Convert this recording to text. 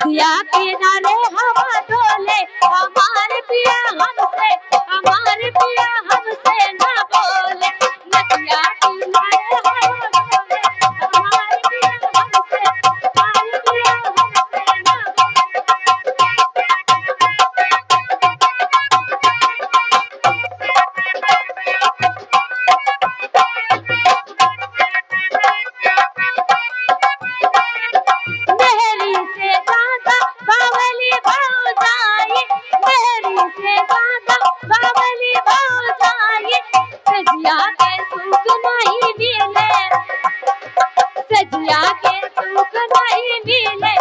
नदिया किनारे हवा डोले हमारे पिया हमसे ना बोले। नदिया किनारे हवा डोले हमारे पिया हमसे ना मेहरी से ज्यादा बावली भौजाई, मेहरी से ज्यादा बावली भौजाई। सजिया के सुख नहीं मिले, सजिया के सुख नहीं मिले।